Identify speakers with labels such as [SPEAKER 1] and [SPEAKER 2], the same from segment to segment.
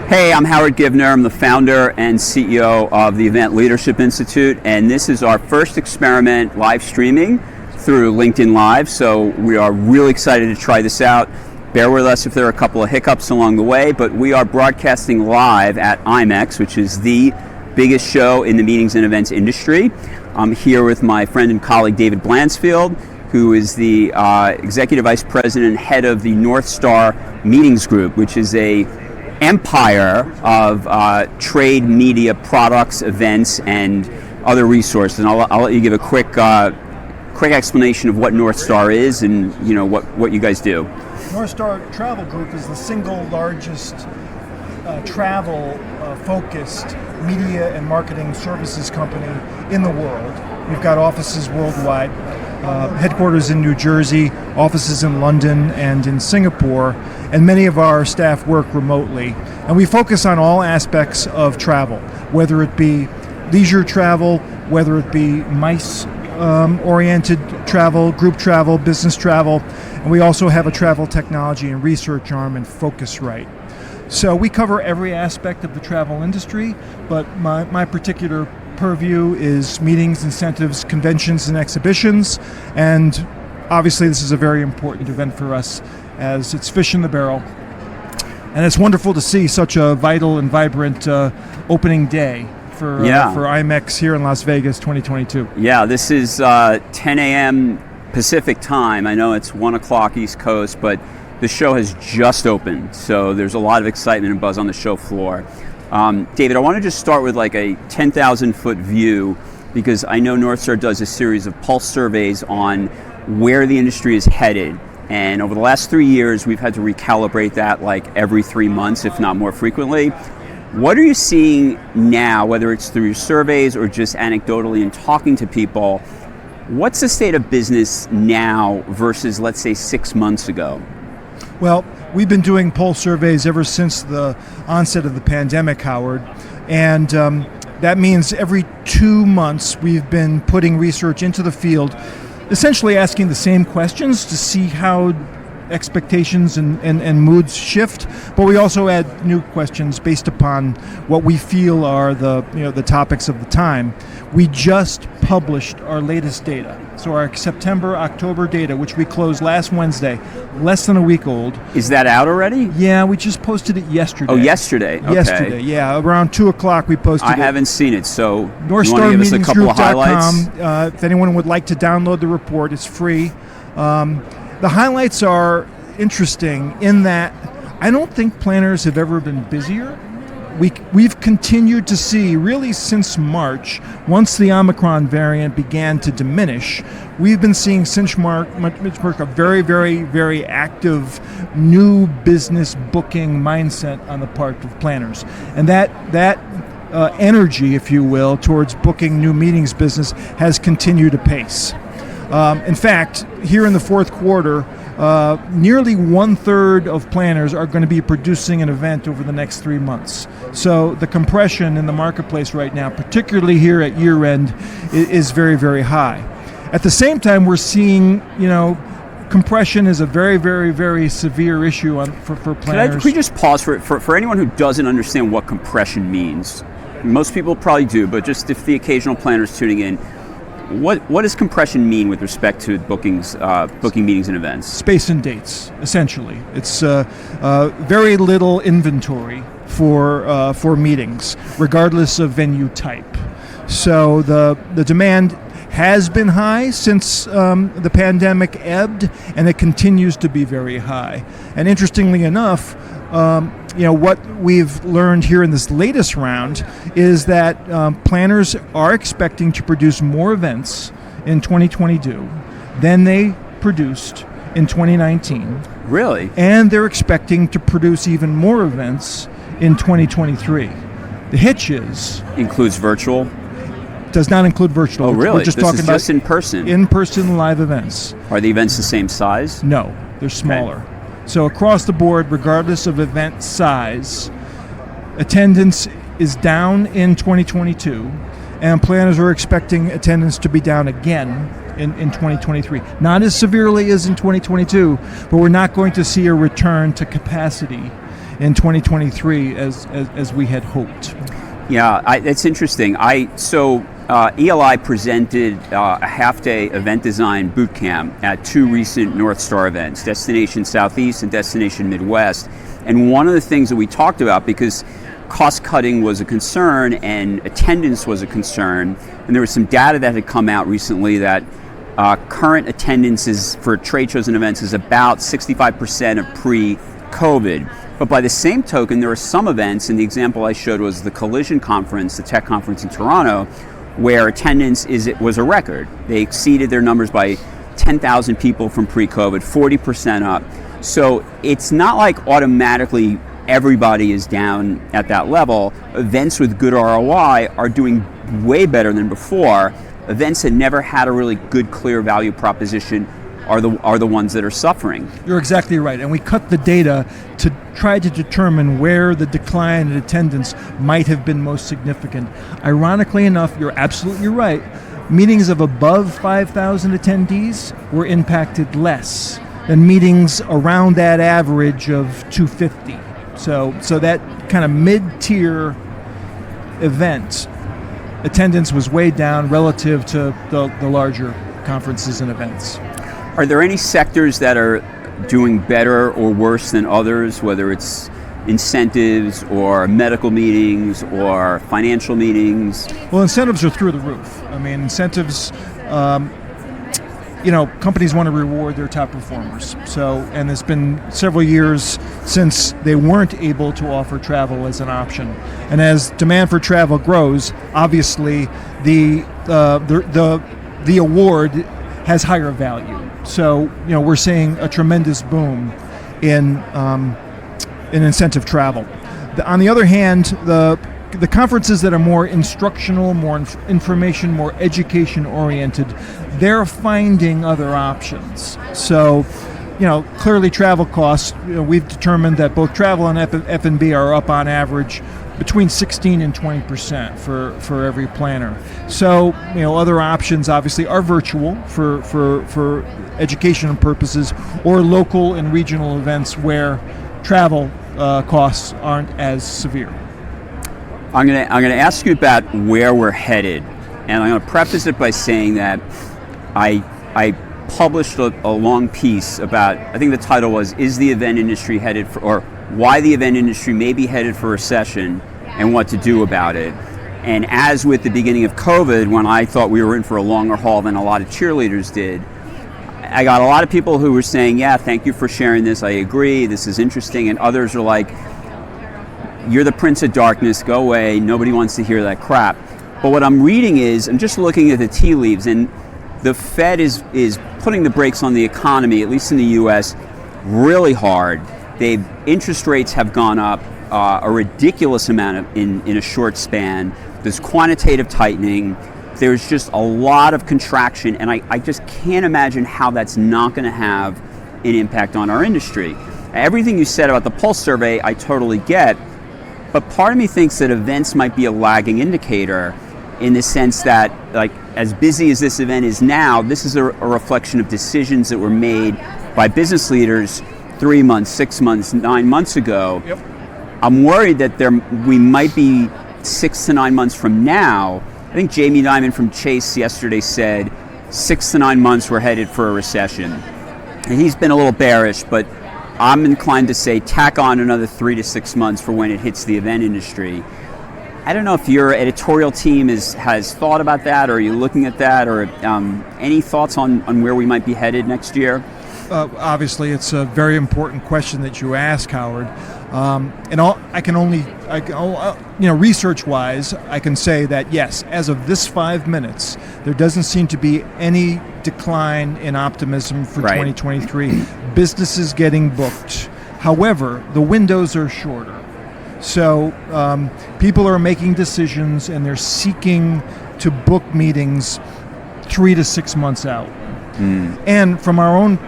[SPEAKER 1] Hey, I'm Howard Givner. I'm the founder and CEO of the Event Leadership Institute, and this is our first experiment live streaming through LinkedIn Live, so we are really excited to try this out. Bear with us if there are a couple of hiccups along the way, but we are broadcasting live at IMEX, which is the biggest show in the meetings and events industry. I'm here with my friend and colleague David Blansfield, who is the Executive Vice President and head of the Northstar Meetings Group, which is a empire of trade media products, events, and other resources. And I'll let you give a quick explanation of what Northstar is and what you guys do.
[SPEAKER 2] Northstar Travel Group is the single largest travel-focused media and marketing services company in the world. We've got offices worldwide, headquarters in New Jersey, offices in London and in Singapore, and many of our staff work remotely. And we focus on all aspects of travel, whether it be leisure travel, whether it be MICE-oriented travel, group travel, business travel, and we also have a travel technology and research arm in Focusrite. So we cover every aspect of the travel industry, but my particular purview is meetings, incentives, conventions, and exhibitions, and obviously this is a very important event for us as it's fish in the barrel. And it's wonderful to see such a vital and vibrant opening day for IMEX here in Las Vegas 2022.
[SPEAKER 1] Yeah, this is 10 a.m. Pacific time. I know it's 1 o'clock East Coast, but the show has just opened, so there's a lot of excitement and buzz on the show floor. David, I want to just start with like a 10,000-foot view, because I know Northstar does a series of pulse surveys on where the industry is headed. And over the last 3 years, we've had to recalibrate that like every 3 months, if not more frequently. What are you seeing now, whether it's through your surveys or just anecdotally in talking to people? What's the state of business now versus, let's say, 6 months ago?
[SPEAKER 2] Well, we've been doing pulse surveys ever since the onset of the pandemic, Howard, and that means every 2 months we've been putting research into the field, essentially asking the same questions to see how expectations and moods shift, but we also add new questions based upon what we feel are the topics of the time. We just published our latest data. So our September-October data, which we closed last Wednesday, less than a week old.
[SPEAKER 1] Is that out already?
[SPEAKER 2] Yeah, we just posted it yesterday.
[SPEAKER 1] Oh, yesterday. Okay.
[SPEAKER 2] Yesterday, yeah. Around 2 o'clock we posted it.
[SPEAKER 1] I haven't seen it, so
[SPEAKER 2] Northstar
[SPEAKER 1] give us a couple of highlights?
[SPEAKER 2] If anyone would like to download the report, it's free. The highlights are interesting in that I don't think planners have ever been busier. We've continued to see, really since March, once the Omicron variant began to diminish, we've been seeing since March a very, very, very active new business booking mindset on the part of planners. And that energy, if you will, towards booking new meetings business has continued apace. In fact, here in the fourth quarter, nearly 1/3 of planners are going to be producing an event over the next 3 months. So the compression in the marketplace right now, particularly here at year end, is very, very high. At the same time, we're seeing, compression is a very, very, very severe issue for planners.
[SPEAKER 1] Could we just pause for anyone who doesn't understand what compression means? Most people probably do, but just if the occasional planner is tuning in, what does compression mean with respect to booking meetings and events?
[SPEAKER 2] Space and dates, essentially. It's very little inventory for meetings, regardless of venue type. So the demand has been high since the pandemic ebbed, and it continues to be very high. And interestingly enough, what we've learned here in this latest round is that planners are expecting to produce more events in 2022 than they produced in 2019.
[SPEAKER 1] Really?
[SPEAKER 2] And they're expecting to produce even more events in 2023. The hitch is...
[SPEAKER 1] Includes virtual?
[SPEAKER 2] Does not include virtual.
[SPEAKER 1] Oh, really?
[SPEAKER 2] We're just
[SPEAKER 1] this
[SPEAKER 2] talking
[SPEAKER 1] is
[SPEAKER 2] about
[SPEAKER 1] just in person?
[SPEAKER 2] In-person live events.
[SPEAKER 1] Are the events the same size?
[SPEAKER 2] No, they're smaller.
[SPEAKER 1] Okay.
[SPEAKER 2] So across the board, regardless of event size, attendance is down in 2022, and planners are expecting attendance to be down again in 2023. Not as severely as in 2022, but we're not going to see a return to capacity in 2023 as we had hoped.
[SPEAKER 1] Yeah, it's interesting. ELI presented a half-day event design boot camp at two recent Northstar events, Destination Southeast and Destination Midwest. And one of the things that we talked about, because cost cutting was a concern and attendance was a concern, and there was some data that had come out recently that current attendance for trade shows and events is about 65% of pre-COVID. But by the same token, there are some events, and the example I showed was the Collision Conference, the tech conference in Toronto, where attendance was a record. They exceeded their numbers by 10,000 people from pre-COVID, 40% up. So it's not like automatically everybody is down at that level. Events with good ROI are doing way better than before. Events that never had a really good, clear value proposition are the ones that are suffering.
[SPEAKER 2] You're exactly right, and we cut the data to try to determine where the decline in attendance might have been most significant. Ironically enough, you're absolutely right. Meetings of above 5,000 attendees were impacted less than meetings around that average of 250. So that kind of mid-tier event attendance was way down relative to the larger conferences and events.
[SPEAKER 1] Are there any sectors that are doing better or worse than others, whether it's incentives or medical meetings or financial meetings?
[SPEAKER 2] Well, incentives are through the roof. I mean, incentives, companies want to reward their top performers. So, and it's been several years since they weren't able to offer travel as an option. And as demand for travel grows, obviously the award has higher value. So, we're seeing a tremendous boom in incentive travel. On the other hand, the conferences that are more instructional, more information, more education oriented, they're finding other options. So, clearly travel costs, we've determined that both travel and F&B are up on average between 16 and 20% for every planner. So, other options obviously are virtual for educational purposes, or local and regional events where travel costs aren't as severe.
[SPEAKER 1] I'm going to ask you about where we're headed, and I'm going to preface it by saying that I published a long piece about, I think the title was, "Is the event industry headed for," or why the event industry may be headed for recession and what to do about it. And as with the beginning of COVID, when I thought we were in for a longer haul than a lot of cheerleaders did, I got a lot of people who were saying, yeah, thank you for sharing this, I agree, this is interesting, and others are like, you're the Prince of Darkness, go away, nobody wants to hear that crap. But what I'm reading is, I'm just looking at the tea leaves, and the Fed is putting the brakes on the economy, at least in the US, really hard. Interest rates have gone up a ridiculous amount in a short span. There's quantitative tightening. There's just a lot of contraction, and I just can't imagine how that's not going to have an impact on our industry. Everything you said about the Pulse survey, I totally get, but part of me thinks that events might be a lagging indicator in the sense that, like, as busy as this event is now, this is a reflection of decisions that were made by business leaders 3 months, 6 months, 9 months ago.
[SPEAKER 2] Yep.
[SPEAKER 1] I'm worried that we might be 6 to 9 months from now. I think Jamie Dimon from Chase yesterday said 6 to 9 months we're headed for a recession. And he's been a little bearish, but I'm inclined to say tack on another 3 to 6 months for when it hits the event industry. I don't know if your editorial team has thought about that, or are you looking at that, or any thoughts on where we might be headed next year?
[SPEAKER 2] Obviously, it's a very important question that you ask, Howard. Research-wise, I can say that yes, as of this 5 minutes, there doesn't seem to be any decline in optimism for 2023. Business is getting booked. However, the windows are shorter. So people are making decisions and they're seeking to book meetings 3 to 6 months out. And from our own,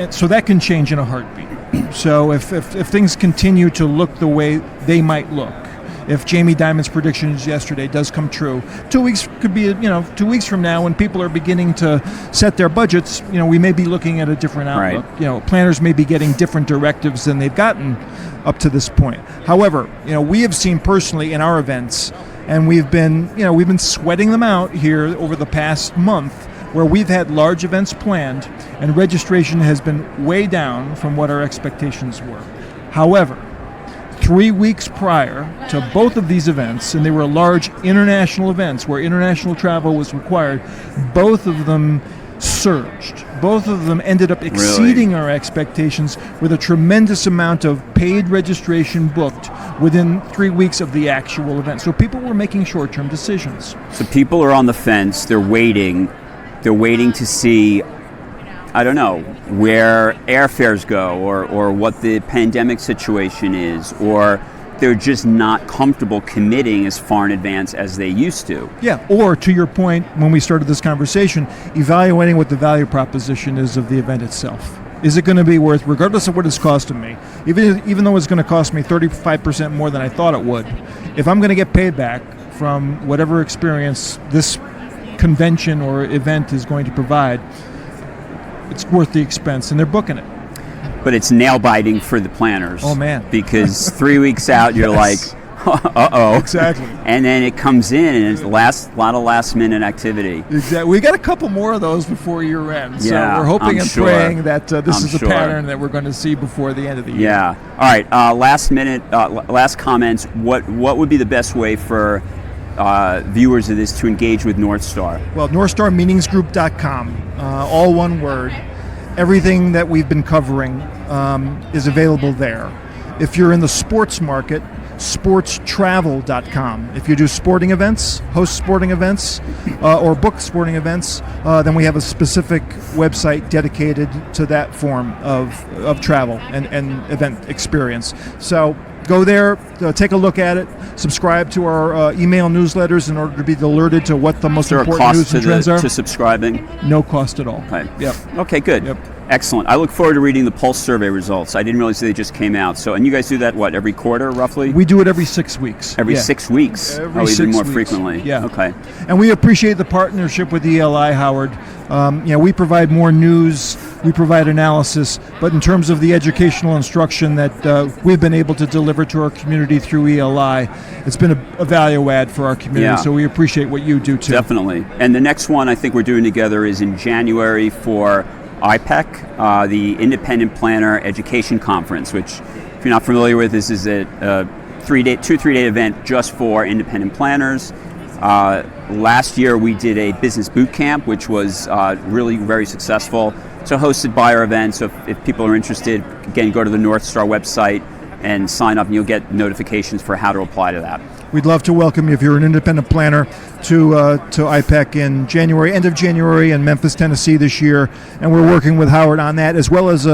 [SPEAKER 2] so that can change in a heartbeat. So if things continue to look the way they might look, if Jamie Dimon's predictions yesterday does come true. 2 weeks could be, 2 weeks from now when people are beginning to set their budgets, we may be looking at a different outlook.
[SPEAKER 1] Right.
[SPEAKER 2] Planners may be getting different directives than they've gotten up to this point. However, we have seen personally in our events, and we've been sweating them out here over the past month, where we've had large events planned and registration has been way down from what our expectations were. However, 3 weeks prior to both of these events, and they were large international events where international travel was required, both of them surged. Both of them ended up exceeding our expectations with a tremendous amount of paid registration booked within 3 weeks of the actual event. So people were making short-term decisions.
[SPEAKER 1] So people are on the fence. They're waiting. They're waiting to see, I don't know, where airfares go or what the pandemic situation is, or they're just not comfortable committing as far in advance as they used to.
[SPEAKER 2] Yeah, or to your point when we started this conversation, evaluating what the value proposition is of the event itself. Is it going to be worth, regardless of what it's costing me, even though it's going to cost me 35% more than I thought it would, if I'm going to get payback from whatever experience this convention or event is going to provide, it's worth the expense, and they're booking it.
[SPEAKER 1] But it's nail-biting for the planners.
[SPEAKER 2] Oh, man.
[SPEAKER 1] Because 3 weeks out, you're
[SPEAKER 2] Yes.
[SPEAKER 1] like, uh-oh.
[SPEAKER 2] Exactly.
[SPEAKER 1] And then it comes in, and it's a lot of last-minute activity.
[SPEAKER 2] Exactly. We got a couple more of those before year end. So
[SPEAKER 1] Yeah,
[SPEAKER 2] we're hoping
[SPEAKER 1] I'm
[SPEAKER 2] and
[SPEAKER 1] sure.
[SPEAKER 2] praying that this
[SPEAKER 1] I'm
[SPEAKER 2] is a
[SPEAKER 1] sure.
[SPEAKER 2] pattern that we're going to see before the end of the year.
[SPEAKER 1] Yeah. All right. Last comments. What would be the best way for viewers of this to engage with Northstar?
[SPEAKER 2] Well, NorthstarMeetingsGroup.com, all one word. Everything that we've been covering is available there. If you're in the sports market, sportstravel.com. If you do sporting events, host sporting events, or book sporting events, then we have a specific website dedicated to that form of travel and event experience. So go there, take a look at it, subscribe to our email newsletters in order to be alerted to what the most
[SPEAKER 1] Is there a
[SPEAKER 2] important
[SPEAKER 1] cost
[SPEAKER 2] news and trends are.
[SPEAKER 1] to subscribing?
[SPEAKER 2] No cost at all.
[SPEAKER 1] Okay.
[SPEAKER 2] Yep.
[SPEAKER 1] Okay, good.
[SPEAKER 2] Yep.
[SPEAKER 1] Excellent. I look forward to reading the Pulse survey results. I didn't realize they just came out. So, and you guys do that, every quarter, roughly?
[SPEAKER 2] We do it every 6 weeks.
[SPEAKER 1] Every
[SPEAKER 2] Yeah.
[SPEAKER 1] 6 weeks?
[SPEAKER 2] Every
[SPEAKER 1] even
[SPEAKER 2] 6
[SPEAKER 1] more
[SPEAKER 2] weeks.
[SPEAKER 1] frequently?
[SPEAKER 2] Yeah.
[SPEAKER 1] Okay.
[SPEAKER 2] And we appreciate the partnership with ELI, Howard. We provide more news, we provide analysis, but in terms of the educational instruction that we've been able to deliver to our community through ELI, it's been a value add for our community,
[SPEAKER 1] Yeah.
[SPEAKER 2] so we appreciate what you do too.
[SPEAKER 1] Definitely. And the next one I think we're doing together is in January for IPEC, the Independent Planner Education Conference, which, if you're not familiar with, this is a 3-day event just for independent planners. Last year we did a business boot camp, which was really very successful. So hosted by our event. So if people are interested, again, go to the Northstar website and sign up, and you'll get notifications for how to apply to that.
[SPEAKER 2] We'd love to welcome you if you're an independent planner to IPEC in January, end of January in Memphis, Tennessee this year, and we're working with Howard on that, as well as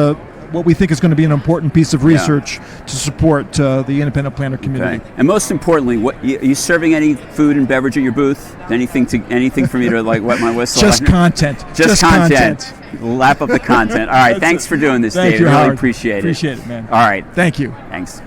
[SPEAKER 2] what we think is going to be an important piece of research to support the independent planner community.
[SPEAKER 1] Okay. And most importantly, are you serving any food and beverage at your booth? Anything for me to wet my whistle?
[SPEAKER 2] Just content.
[SPEAKER 1] Just content. Lap up the content. All right. Thanks for doing this,
[SPEAKER 2] Thank
[SPEAKER 1] David.
[SPEAKER 2] you,
[SPEAKER 1] Really
[SPEAKER 2] Howard.
[SPEAKER 1] appreciate it.
[SPEAKER 2] Appreciate it, man.
[SPEAKER 1] All right.
[SPEAKER 2] Thank you.
[SPEAKER 1] Thanks.